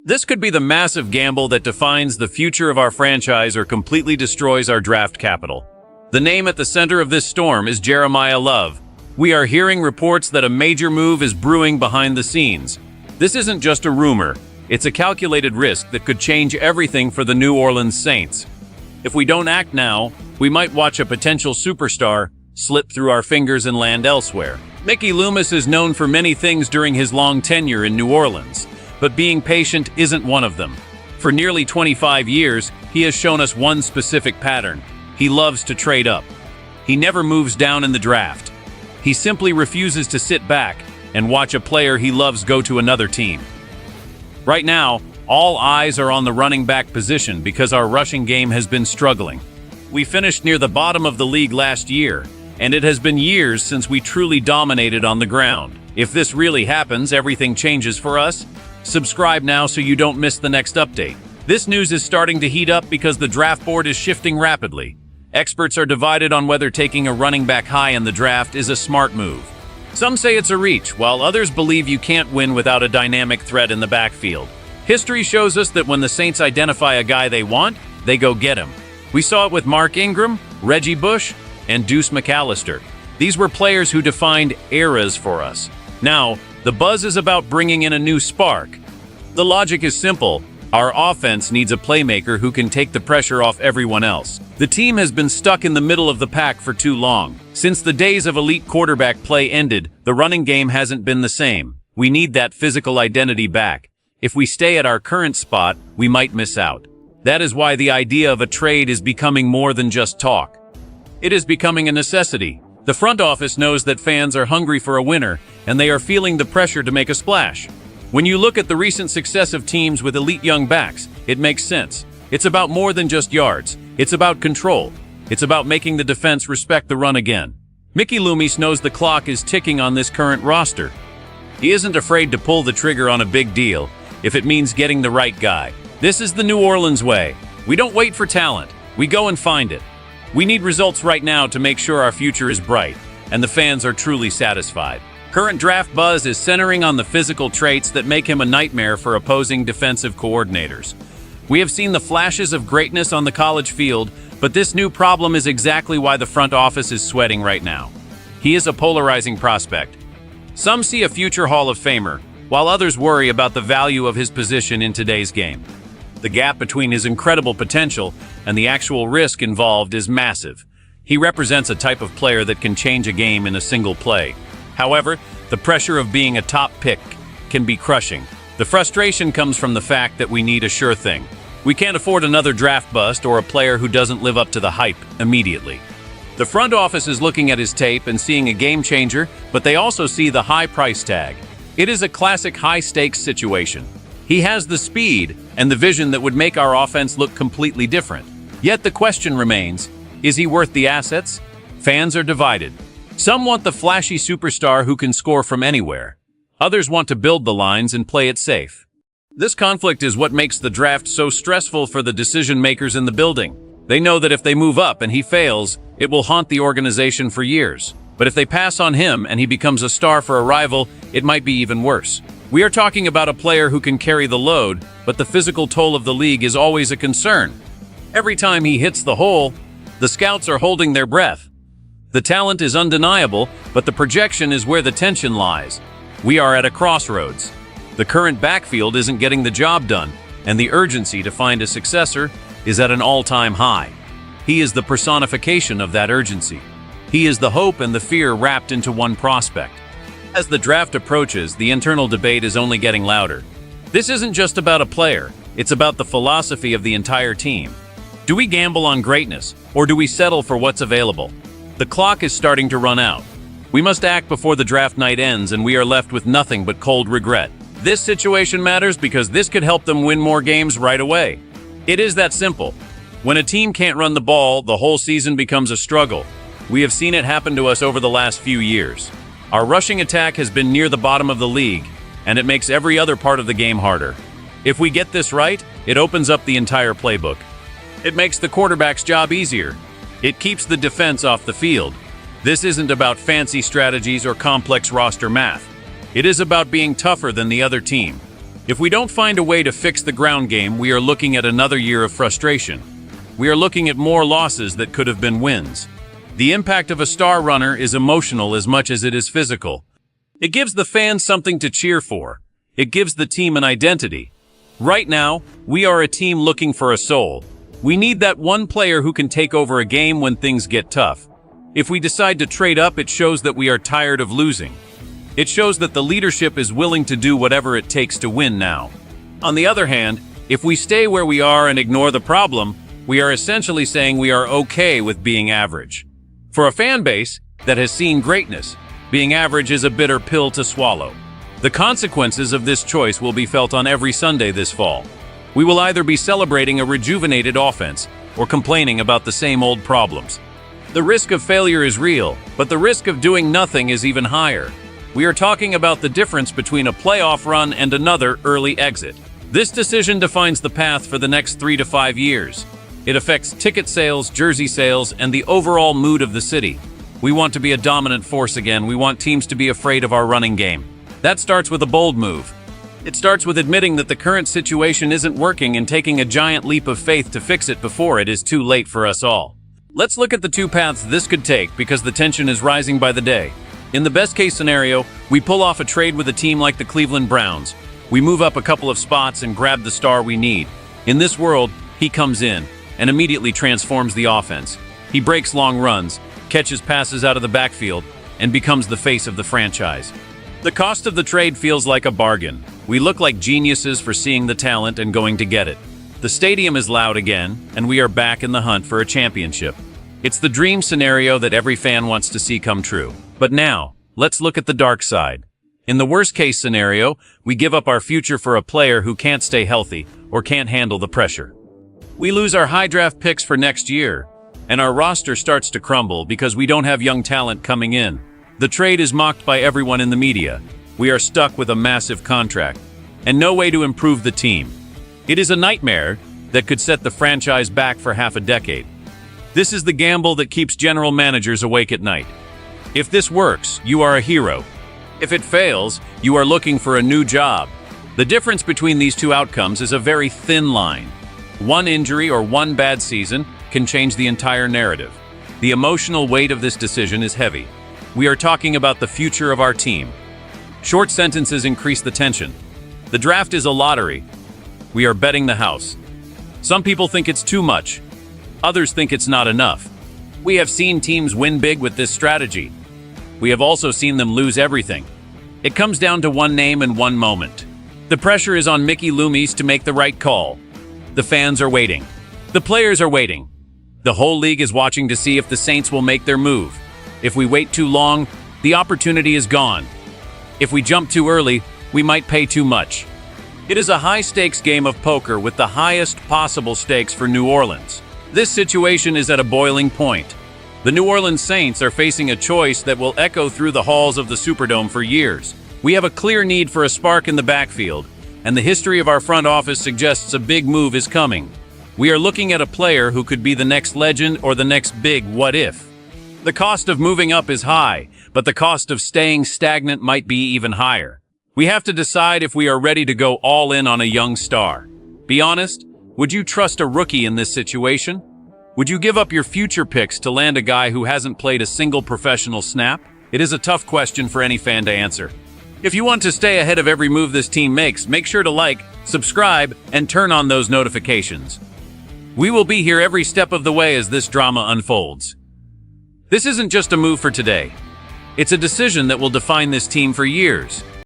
This could be the massive gamble that defines the future of our franchise or completely destroys our draft capital. The name at the center of this storm is Jeremiah Love. We are hearing reports that a major move is brewing behind the scenes. This isn't just a rumor, it's a calculated risk that could change everything for the New Orleans Saints. If we don't act now, we might watch a potential superstar slip through our fingers and land elsewhere. Mickey Loomis is known for many things during his long tenure in New Orleans, but being patient isn't one of them. For nearly 25 years, he has shown us one specific pattern. He loves to trade up. He never moves down in the draft. He simply refuses to sit back and watch a player he loves go to another team. Right now, all eyes are on the running back position because our rushing game has been struggling. We finished near the bottom of the league last year, and it has been years since we truly dominated on the ground. If this really happens, everything changes for us. Subscribe now so you don't miss the next update. This news is starting to heat up because the draft board is shifting rapidly. Experts are divided on whether taking a running back high in the draft is a smart move. Some say it's a reach, while others believe you can't win without a dynamic threat in the backfield. History shows us that when the Saints identify a guy they want, they go get him. We saw it with Mark Ingram, Reggie Bush, and Deuce McAllister. These were players who defined eras for us. Now, the buzz is about bringing in a new spark. The logic is simple. Our offense needs a playmaker who can take the pressure off everyone else. The team has been stuck in the middle of the pack for too long. Since the days of elite quarterback play ended, the running game hasn't been the same. We need that physical identity back. If we stay at our current spot, we might miss out. That is why the idea of a trade is becoming more than just talk. It is becoming a necessity. The front office knows that fans are hungry for a winner, and they are feeling the pressure to make a splash. When you look at the recent success of teams with elite young backs, it makes sense. It's about more than just yards. It's about control. It's about making the defense respect the run again. Mickey Loomis knows the clock is ticking on this current roster. He isn't afraid to pull the trigger on a big deal if it means getting the right guy. This is the New Orleans way. We don't wait for talent. We go and find it. We need results right now to make sure our future is bright and the fans are truly satisfied. Current draft buzz is centering on the physical traits that make him a nightmare for opposing defensive coordinators. We have seen the flashes of greatness on the college field, but this new problem is exactly why the front office is sweating right now. He is a polarizing prospect. Some see a future Hall of Famer, while others worry about the value of his position in today's game. The gap between his incredible potential and the actual risk involved is massive. He represents a type of player that can change a game in a single play. However, the pressure of being a top pick can be crushing. The frustration comes from the fact that we need a sure thing. We can't afford another draft bust or a player who doesn't live up to the hype immediately. The front office is looking at his tape and seeing a game changer, but they also see the high price tag. It is a classic high-stakes situation. He has the speed and the vision that would make our offense look completely different. Yet the question remains, is he worth the assets? Fans are divided. Some want the flashy superstar who can score from anywhere. Others want to build the lines and play it safe. This conflict is what makes the draft so stressful for the decision makers in the building. They know that if they move up and he fails, it will haunt the organization for years. But if they pass on him and he becomes a star for a rival, it might be even worse. We are talking about a player who can carry the load, but the physical toll of the league is always a concern. Every time he hits the hole, the scouts are holding their breath. The talent is undeniable, but the projection is where the tension lies. We are at a crossroads. The current backfield isn't getting the job done, and the urgency to find a successor is at an all-time high. He is the personification of that urgency. He is the hope and the fear wrapped into one prospect. As the draft approaches, the internal debate is only getting louder. This isn't just about a player, it's about the philosophy of the entire team. Do we gamble on greatness, or do we settle for what's available? The clock is starting to run out. We must act before the draft night ends and we are left with nothing but cold regret. This situation matters because this could help them win more games right away. It is that simple. When a team can't run the ball, the whole season becomes a struggle. We have seen it happen to us over the last few years. Our rushing attack has been near the bottom of the league, and it makes every other part of the game harder. If we get this right, it opens up the entire playbook. It makes the quarterback's job easier. It keeps the defense off the field. This isn't about fancy strategies or complex roster math. It is about being tougher than the other team. If we don't find a way to fix the ground game, we are looking at another year of frustration. We are looking at more losses that could have been wins. The impact of a star runner is emotional as much as it is physical. It gives the fans something to cheer for. It gives the team an identity. Right now, we are a team looking for a soul. We need that one player who can take over a game when things get tough. If we decide to trade up, it shows that we are tired of losing. It shows that the leadership is willing to do whatever it takes to win now. On the other hand, if we stay where we are and ignore the problem, we are essentially saying we are okay with being average. For a fan base that has seen greatness, being average is a bitter pill to swallow. The consequences of this choice will be felt on every Sunday this fall. We will either be celebrating a rejuvenated offense or complaining about the same old problems. The risk of failure is real, but the risk of doing nothing is even higher. We are talking about the difference between a playoff run and another early exit. This decision defines the path for the next 3 to 5 years. It affects ticket sales, jersey sales, and the overall mood of the city. We want to be a dominant force again. We want teams to be afraid of our running game. That starts with a bold move. It starts with admitting that the current situation isn't working and taking a giant leap of faith to fix it before it is too late for us all. Let's look at the two paths this could take because the tension is rising by the day. In the best-case scenario, we pull off a trade with a team like the Cleveland Browns. We move up a couple of spots and grab the star we need. In this world, he comes in and immediately transforms the offense. He breaks long runs, catches passes out of the backfield, and becomes the face of the franchise. The cost of the trade feels like a bargain. We look like geniuses for seeing the talent and going to get it. The stadium is loud again, and we are back in the hunt for a championship. It's the dream scenario that every fan wants to see come true. But now, let's look at the dark side. In the worst-case scenario, we give up our future for a player who can't stay healthy or can't handle the pressure. We lose our high draft picks for next year, and our roster starts to crumble because we don't have young talent coming in. The trade is mocked by everyone in the media. We are stuck with a massive contract and no way to improve the team. It is a nightmare that could set the franchise back for half a decade. This is the gamble that keeps general managers awake at night. If this works, you are a hero. If it fails, you are looking for a new job. The difference between these two outcomes is a very thin line. One injury or one bad season can change the entire narrative. The emotional weight of this decision is heavy. We are talking about the future of our team. Short sentences increase the tension. The draft is a lottery. We are betting the house. Some people think it's too much. Others think it's not enough. We have seen teams win big with this strategy. We have also seen them lose everything. It comes down to one name and one moment. The pressure is on Mickey Loomis to make the right call. The fans are waiting. The players are waiting. The whole league is watching to see if the Saints will make their move. If we wait too long, the opportunity is gone. If we jump too early, we might pay too much. It is a high-stakes game of poker with the highest possible stakes for New Orleans. This situation is at a boiling point. The New Orleans Saints are facing a choice that will echo through the halls of the Superdome for years. We have a clear need for a spark in the backfield, and the history of our front office suggests a big move is coming. We are looking at a player who could be the next legend or the next big what if. The cost of moving up is high, but the cost of staying stagnant might be even higher. We have to decide if we are ready to go all in on a young star. Be honest, would you trust a rookie in this situation? Would you give up your future picks to land a guy who hasn't played a single professional snap? It is a tough question for any fan to answer. If you want to stay ahead of every move this team makes, make sure to like, subscribe, and turn on those notifications. We will be here every step of the way as this drama unfolds. This isn't just a move for today. It's a decision that will define this team for years.